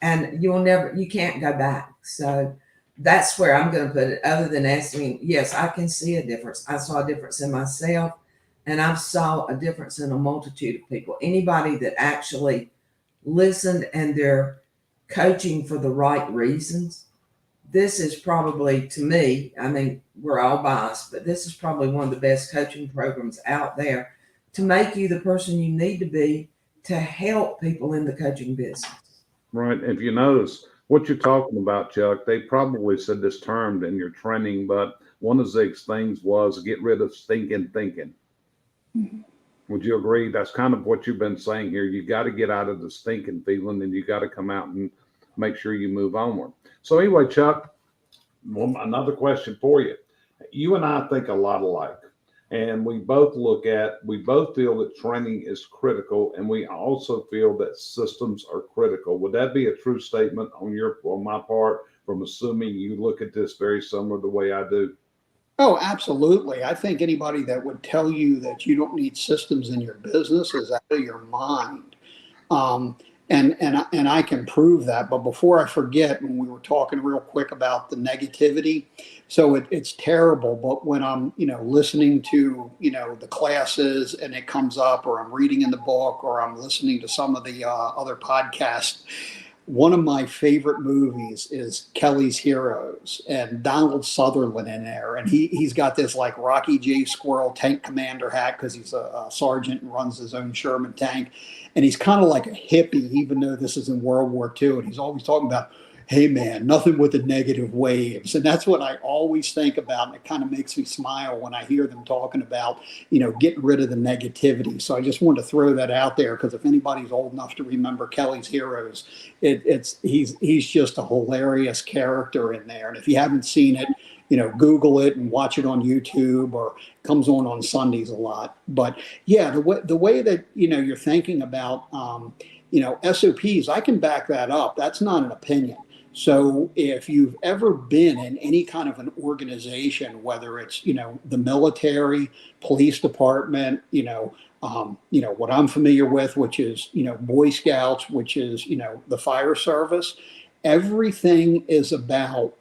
and you can't go back. So that's where I'm going to put it. Other than asking, yes, I can see a difference. I saw a difference in myself, and I saw a difference in a multitude of people. Anybody that actually listened and they're coaching for the right reasons. This is probably, to me, I mean, we're all biased, but this is probably one of the best coaching programs out there to make you the person you need to be to help people in the coaching business. Right. If you notice what you're talking about, Chuck, they probably said this term in your training, but one of Zig's things was get rid of stinking thinking. Would you agree? That's kind of what you've been saying here. You got to get out of the stinking feeling, and you got to come out and make sure you move onward. So anyway, Chuck, another question for you. You and I think a lot alike, and we both feel that training is critical, and we also feel that systems are critical. Would that be a true statement on my part, from assuming you look at this very similar the way I do? oh, absolutely. I think anybody that would tell you that you don't need systems in your business is out of your mind. Um, and I can prove that. But before I forget, when we were talking real quick about the negativity, so it's terrible. But when I'm, listening to, the classes and it comes up, or I'm reading in the book, or I'm listening to some of the other podcasts, one of my favorite movies is Kelly's Heroes, and Donald Sutherland in there. And he's got this like Rocky J. Squirrel tank commander hat because he's a sergeant and runs his own Sherman tank. And he's kind of like a hippie, even though this is in World War II. And he's always talking about, hey man, nothing with the negative waves. And that's what I always think about. And it kind of makes me smile when I hear them talking about, getting rid of the negativity. So I just wanted to throw that out there, because if anybody's old enough to remember Kelly's Heroes, he's just a hilarious character in there. And if you haven't seen it, Google it and watch it on YouTube, or comes on Sundays a lot. But yeah, the way that, you're thinking about, SOPs, I can back that up. That's not an opinion. So if you've ever been in any kind of an organization, whether it's, the military, police department, what I'm familiar with, which is, Boy Scouts, which is, the fire service, everything is about,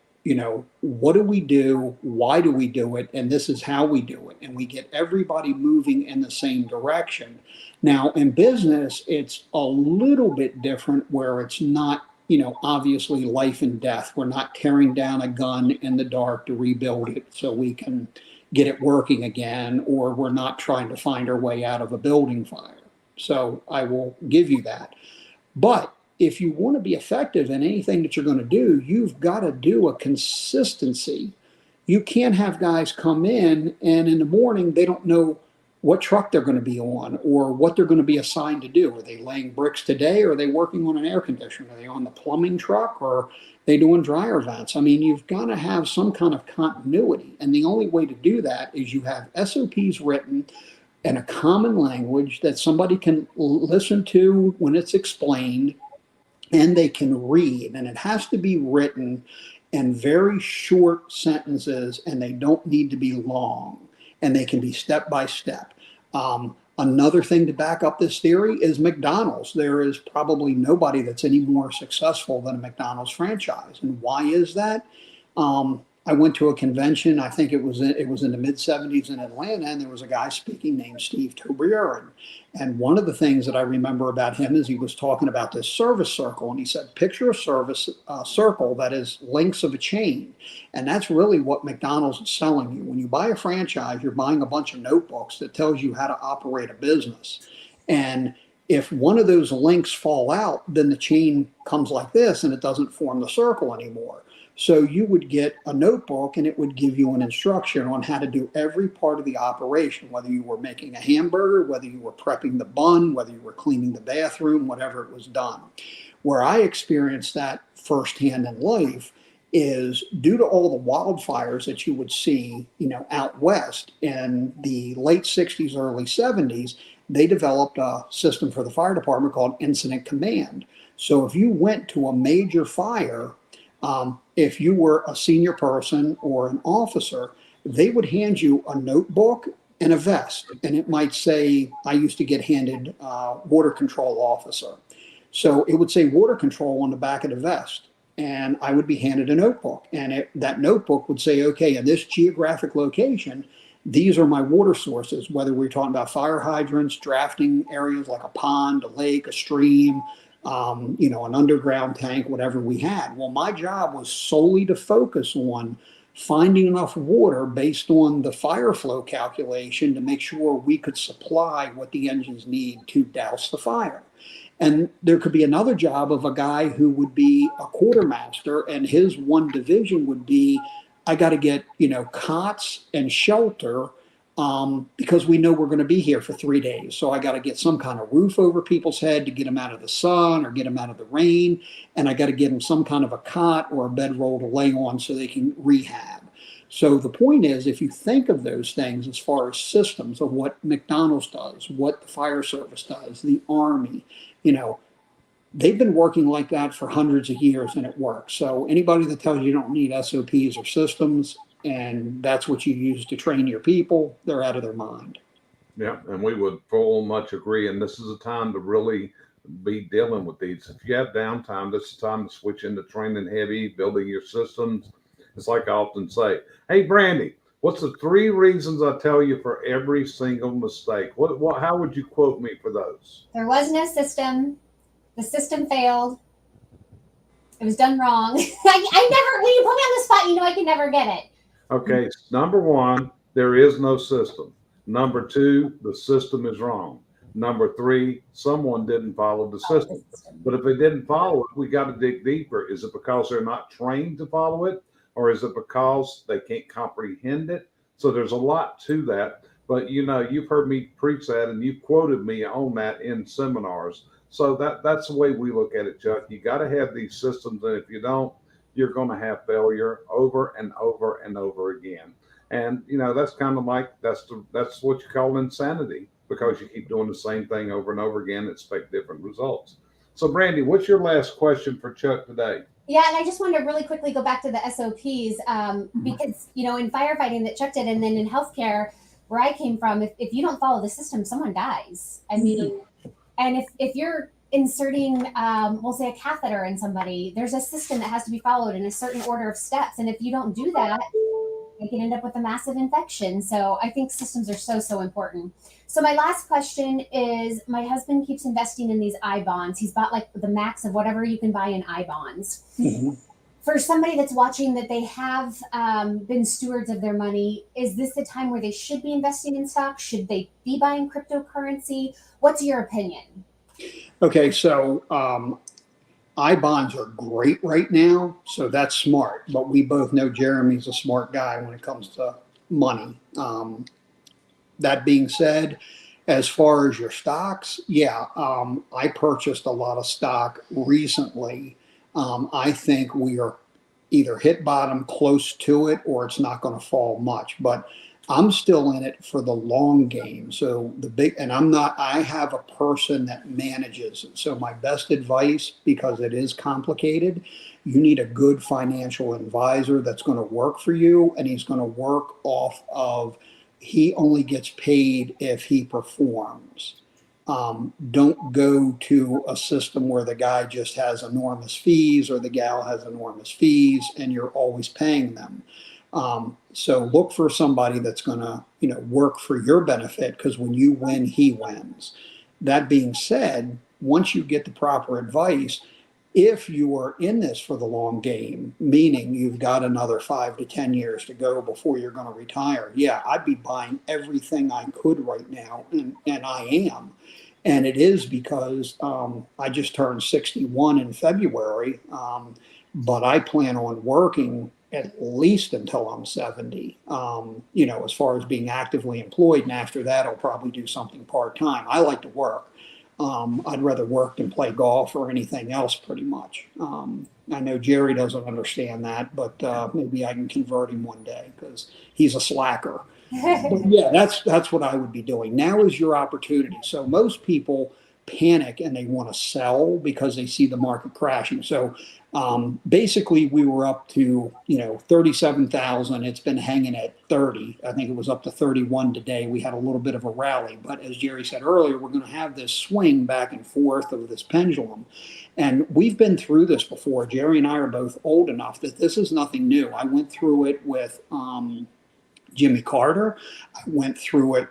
what do we do? Why do we do it? And this is how we do it. And we get everybody moving in the same direction. Now, in business, it's a little bit different, where it's not, obviously life and death. We're not tearing down a gun in the dark to rebuild it so we can get it working again, or we're not trying to find our way out of a building fire. So I will give you that. But if you want to be effective in anything that you're going to do, you've got to do a consistency. You can't have guys come in and in the morning they don't know what truck they're going to be on, or what they're going to be assigned to do. Are they laying bricks today, or are they working on an air conditioner? Are they on the plumbing truck, or are they doing dryer vents? I mean, you've got to have some kind of continuity. And the only way to do that is you have SOPs written in a common language that somebody can listen to when it's explained, and they can read. And it has to be written in very short sentences, and they don't need to be long, and they can be step by step. Another thing to back up this theory is McDonald's. There is probably nobody that's any more successful than a McDonald's franchise. And why is that? I went to a convention, I think it was in the mid-'70s in Atlanta, and there was a guy speaking named Steve Tobrier. And one of the things that I remember about him is he was talking about this service circle, and he said, picture a service circle that is links of a chain. And that's really what McDonald's is selling you. When you buy a franchise, you're buying a bunch of notebooks that tells you how to operate a business. And if one of those links fall out, then the chain comes like this, and it doesn't form the circle anymore. So you would get a notebook, and it would give you an instruction on how to do every part of the operation, whether you were making a hamburger, whether you were prepping the bun, whether you were cleaning the bathroom, whatever it was done. Where I experienced that firsthand in life is due to all the wildfires that you would see, out west in the late 60s, early 70s, they developed a system for the fire department called Incident Command. So if you went to a major fire, if you were a senior person or an officer, they would hand you a notebook and a vest, and it might say, I used to get handed water control officer. So it would say water control on the back of the vest, and I would be handed a notebook, and that notebook would say, okay, in this geographic location, these are my water sources, whether we're talking about fire hydrants, drafting areas like a pond, a lake, a stream, an underground tank, whatever we had. Well, my job was solely to focus on finding enough water based on the fire flow calculation to make sure we could supply what the engines need to douse the fire. And there could be another job of a guy who would be a quartermaster, and his one division would be, I got to get, cots and shelter because we know we're going to be here for 3 days. So I got to get some kind of roof over people's head to get them out of the sun or get them out of the rain. And I got to get them some kind of a cot or a bedroll to lay on so they can rehab. So the point is, if you think of those things as far as systems of what McDonald's does, what the fire service does, the Army, they've been working like that for hundreds of years and it works. So anybody that tells you don't need SOPs or systems and that's what you use to train your people, they're out of their mind. Yeah, and we would full much agree. And this is a time to really be dealing with these. If you have downtime, this is time to switch into training heavy, building your systems. It's like I often say, hey, Brandi, what's the 3 reasons I tell you for every single mistake? How would you quote me for those? There was no system. The system failed. It was done wrong. When you put me on the spot, I can never get it. Okay, number 1, there is no system. Number 2, the system is wrong. Number 3, someone didn't follow the system. But if they didn't follow it, we got to dig deeper. Is it because they're not trained to follow it? Or is it because they can't comprehend it? So there's a lot to that. But, you've heard me preach that, and you've quoted me on that in seminars. So that's the way we look at it, Chuck. You got to have these systems, and if you don't, you're going to have failure over and over and over again. And that's kind of like that's what you call insanity, because you keep doing the same thing over and over again and expect different results. So, Brandi, what's your last question for Chuck today? Yeah, and I just wanted to really quickly go back to the SOPs because in firefighting that Chuck did, and then in healthcare where I came from, if you don't follow the system, someone dies. I mean. And if you're inserting, we'll say a catheter in somebody, there's a system that has to be followed in a certain order of steps. And if you don't do that, you can end up with a massive infection. So I think systems are so, so important. So my last question is, my husband keeps investing in these I bonds. He's bought like the max of whatever you can buy in I bonds. Mm-hmm. For somebody that's watching that they have been stewards of their money, is this the time where they should be investing in stocks? Should they be buying cryptocurrency? What's your opinion? Okay, so I bonds are great right now, so that's smart. But we both know Jeremy's a smart guy when it comes to money. That being said, as far as your stocks, I purchased a lot of stock recently. I think we are either hit bottom, close to it, or it's not going to fall much. But I'm still in it for the long game. So I have a person that manages it. So my best advice, because it is complicated, you need a good financial advisor that's going to work for you, and he's going to work off of, he only gets paid if he performs. Don't go to a system where the guy just has enormous fees or the gal has enormous fees and you're always paying them. So look for somebody that's going to, work for your benefit, because when you win, he wins. That being said, once you get the proper advice, if you are in this for the long game, meaning you've got another 5 to 10 years to go before you're going to retire, I'd be buying everything I could right now, and I am. And it is because I just turned 61 in February, but I plan on working at least until I'm 70, as far as being actively employed. And after that, I'll probably do something part-time. I like to work. I'd rather work than play golf or anything else, pretty much. I know Jerry doesn't understand that, but maybe I can convert him one day, because he's a slacker. But that's what I would be doing. Now is your opportunity. So most people panic and they want to sell because they see the market crashing. So basically we were up to, 37,000. It's been hanging at 30. I think it was up to 31 today. We had a little bit of a rally, but as Jerry said earlier, we're going to have this swing back and forth of this pendulum. And we've been through this before. Jerry and I are both old enough that this is nothing new. I went through it with Jimmy Carter. I went through it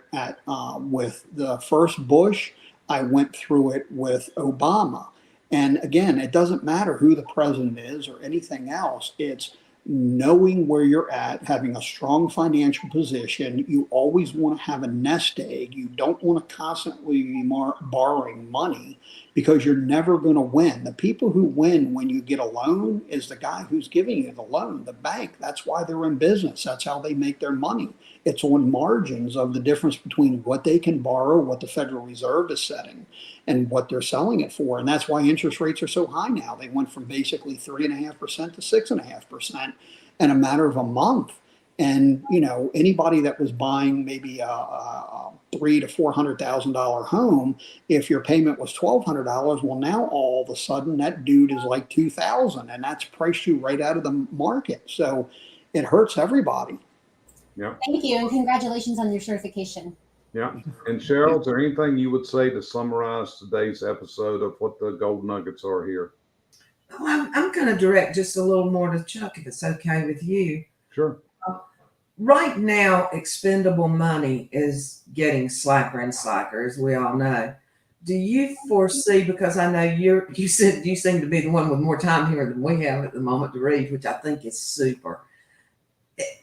with the first Bush. I went through it with Obama. And again, it doesn't matter who the president is or anything else. It's knowing where you're at, having a strong financial position. You always want to have a nest egg. You don't want to constantly be borrowing money because you're never going to win. The people who win when you get a loan is the guy who's giving you the loan, the bank. That's why they're in business. That's how they make their money. It's on margins of the difference between what they can borrow, what the Federal Reserve is setting, and what they're selling it for. And that's why interest rates are so high now. They went from basically 3.5% to 6.5% in a matter of a month. And anybody that was buying maybe a $300,000 to $400,000 home, if your payment was $1,200, well, now all of a sudden that dude is like $2,000, and that's priced you right out of the market. So it hurts everybody. Yeah. Thank you, and congratulations on your certification. Yeah. And Sheryl, is there anything you would say to summarize today's episode of what the gold nuggets are here? Well, I'm going to direct just a little more to Chuck, if it's okay with you. Sure. Right now, expendable money is getting slacker and slacker, as we all know. Do you foresee, because I know you said you seem to be the one with more time here than we have at the moment to read, which I think is super.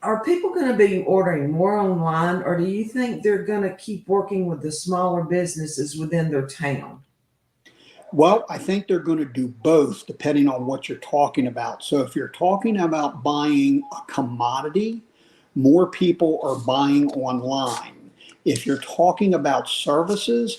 Are people going to be ordering more online, or do you think they're going to keep working with the smaller businesses within their town? Well, I think they're going to do both depending on what you're talking about. So if you're talking about buying a commodity, more people are buying online. If you're talking about services,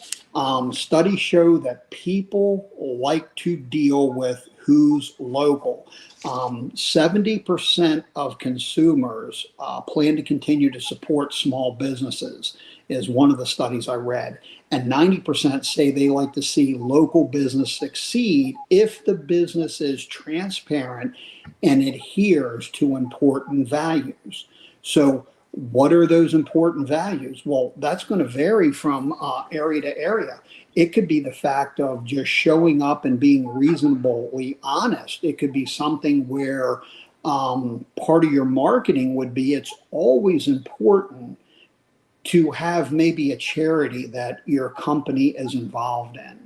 studies show that people like to deal with who's local. 70% of consumers plan to continue to support small businesses, is one of the studies I read. And 90% say they like to see local business succeed if the business is transparent and adheres to important values. So what are those important values? Well, that's going to vary from area to area. It could be the fact of just showing up and being reasonably honest. It could be something where part of your marketing would be it's always important to have maybe a charity that your company is involved in.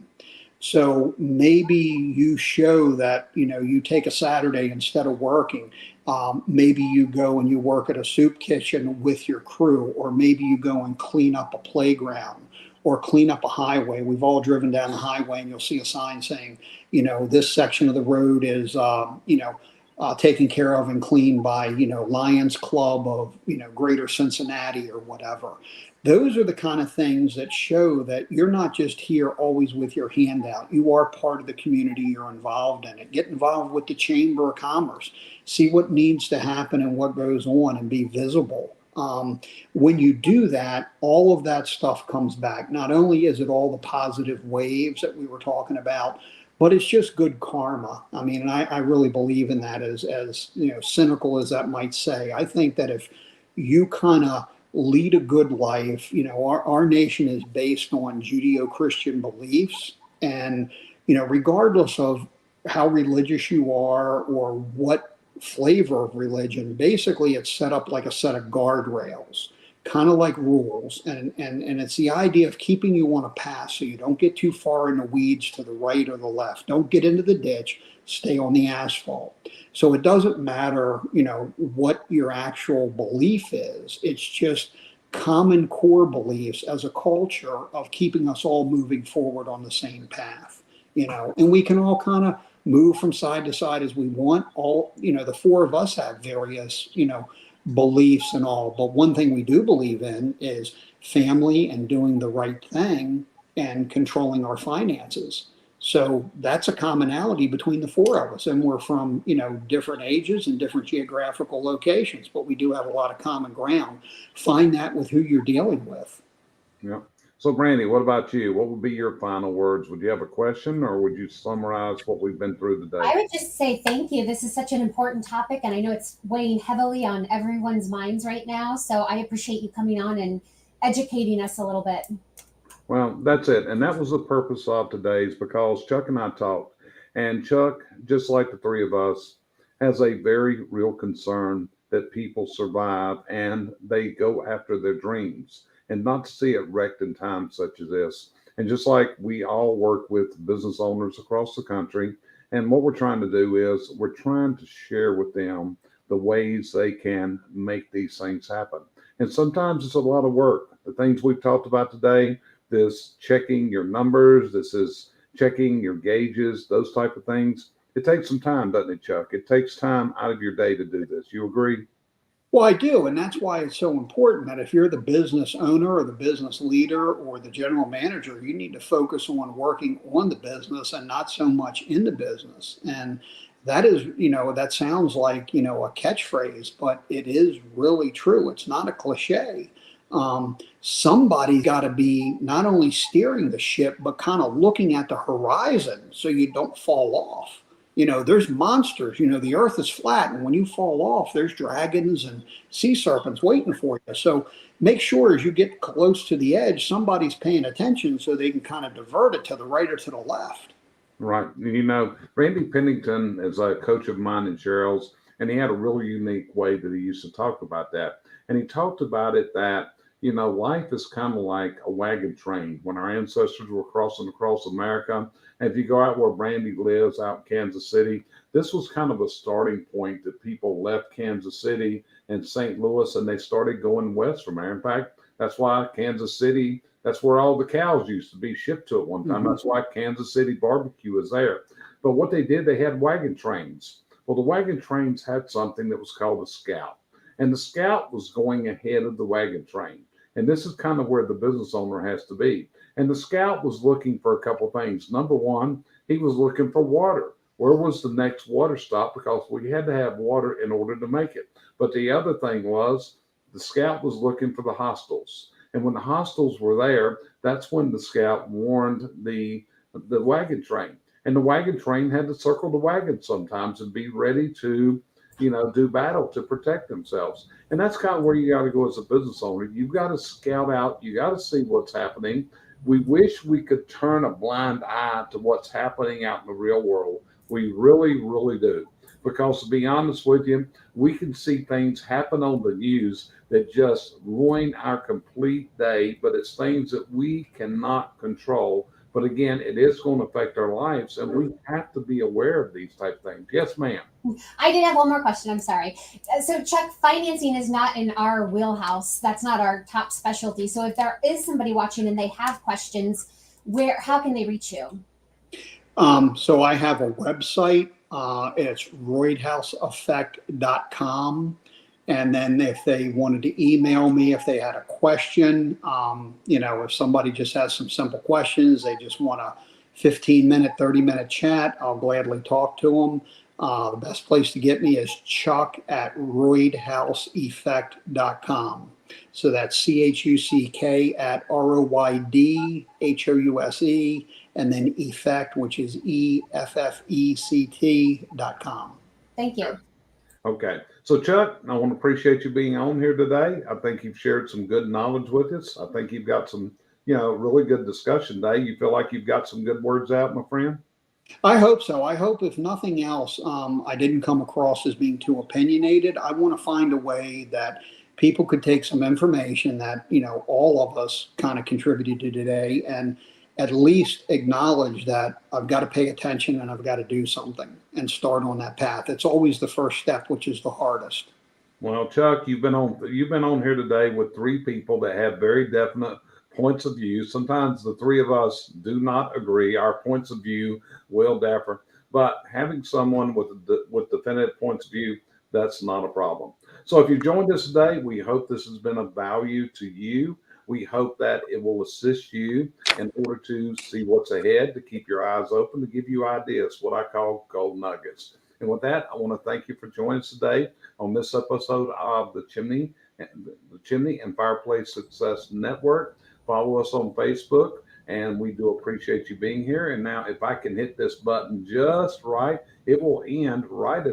So maybe you show that, you take a Saturday instead of working. Maybe you go and you work at a soup kitchen with your crew, or maybe you go and clean up a playground or clean up a highway. We've all driven down the highway and you'll see a sign saying, this section of the road is, taken care of and cleaned by, Lions Club of, Greater Cincinnati or whatever. Those are the kind of things that show that you're not just here always with your hand out. You are part of the community. You're involved in it. Get involved with the Chamber of Commerce. See what needs to happen and what goes on and be visible. When you do that, all of that stuff comes back. Not only is it all the positive waves that we were talking about, but it's just good karma. I mean, and I really believe in that, as cynical as that might say. I think that if you kind of lead a good life, our nation is based on Judeo-Christian beliefs, and regardless of how religious you are or what flavor of religion, basically it's set up like a set of guardrails, kind of like rules, and it's the idea of keeping you on a path so you don't get too far in the weeds to the right or the left. Don't get into the ditch, stay on the asphalt. So it doesn't matter, what your actual belief is. It's just common core beliefs as a culture of keeping us all moving forward on the same path, and we can all kind of move from side to side as we want. All, the four of us have various, beliefs and all, but one thing we do believe in is family and doing the right thing and controlling our finances. So that's a commonality between the four of us, and we're from, different ages and different geographical locations, but we do have a lot of common ground. Find that with who you're dealing with. Yeah. So, Brandi, what about you? What would be your final words? Would you have a question, or would you summarize what we've been through today? I would just say thank you. This is such an important topic, and I know it's weighing heavily on everyone's minds right now. So I appreciate you coming on and educating us a little bit. Well, that's it. And that was the purpose of today's, because Chuck and I talked. And Chuck, just like the three of us, has a very real concern that people survive and they go after their dreams and not to see it wrecked in times such as this. And just like we all work with business owners across the country, and what we're trying to do is we're trying to share with them the ways they can make these things happen. And sometimes it's a lot of work. The things we've talked about today, this checking your numbers, this is checking your gauges, those type of things. It takes some time, doesn't it, Chuck? It takes time out of your day to do this. You agree? Well, I do. And that's why it's so important that if you're the business owner or the business leader or the general manager, you need to focus on working on the business and not so much in the business. And that is, that sounds like, a catchphrase, but it is really true. It's not a cliche. Somebody's got to be not only steering the ship, but kind of looking at the horizon so you don't fall off. There's monsters, the earth is flat, and when you fall off, there's dragons and sea serpents waiting for you. So make sure as you get close to the edge, somebody's paying attention so they can kind of divert it to the right or to the left. Right. Randy Pennington is a coach of mine in Sheryl's, and he had a really unique way that he used to talk about that. And he talked about it that, life is kind of like a wagon train. When our ancestors were crossing across America, and if you go out where Brandi lives out in Kansas City, this was kind of a starting point that people left Kansas City and St. Louis, and they started going west from there. In fact, that's why Kansas City, that's where all the cows used to be shipped to at one time. Mm-hmm. That's why Kansas City barbecue is there. But what they did, they had wagon trains. Well, the wagon trains had something that was called a scout. And the scout was going ahead of the wagon train. And this is kind of where the business owner has to be. And the scout was looking for a couple of things. Number one, he was looking for water. Where was the next water stop? Because we had to have water in order to make it. But the other thing was the scout was looking for the hostiles. And when the hostiles were there, that's when the scout warned the wagon train. And the wagon train had to circle the wagon sometimes and be ready to, do battle to protect themselves. And that's kind of where you got to go as a business owner. You've got to scout out. You got to see what's happening. We wish we could turn a blind eye to what's happening out in the real world. We really, really do. Because to be honest with you, we can see things happen on the news that just ruin our complete day, but it's things that we cannot control. But again, it is going to affect our lives, and we have to be aware of these type of things. Yes, ma'am. I did have one more question. I'm sorry. So, Chuck, financing is not in our wheelhouse. That's not our top specialty. So, if there is somebody watching and they have questions, how can they reach you? So, I have a website. It's roydhouseeffect.com. And then if they wanted to email me, if they had a question, if somebody just has some simple questions, they just want a 15-minute, 30-minute chat, I'll gladly talk to them. The best place to get me is chuck@roydhouseeffect.com. So that's CHUCK@ROYDHOUSE, and then effect, which is EFFECT.com. Thank you. Okay. So, Chuck, I want to appreciate you being on here today. I think you've shared some good knowledge with us. I think you've got some, really good discussion today. You feel like you've got some good words out, my friend? I hope so. I hope, if nothing else, I didn't come across as being too opinionated. I want to find a way that people could take some information that, all of us kind of contributed to today and at least acknowledge that I've got to pay attention and I've got to do something and start on that path. It's always the first step, which is the hardest. Well, Chuck, you've been on here today with three people that have very definite points of view. Sometimes the three of us do not agree. Our points of view will differ, but having someone with definitive points of view, that's not a problem. So if you joined us today, we hope this has been of value to you. We hope that it will assist you in order to see what's ahead, to keep your eyes open, to give you ideas, what I call gold nuggets. And with that, I want to thank you for joining us today on this episode of the Chimney and Fireplace Success Network. Follow us on Facebook. And we do appreciate you being here. And now, if I can hit this button just right, it will end right at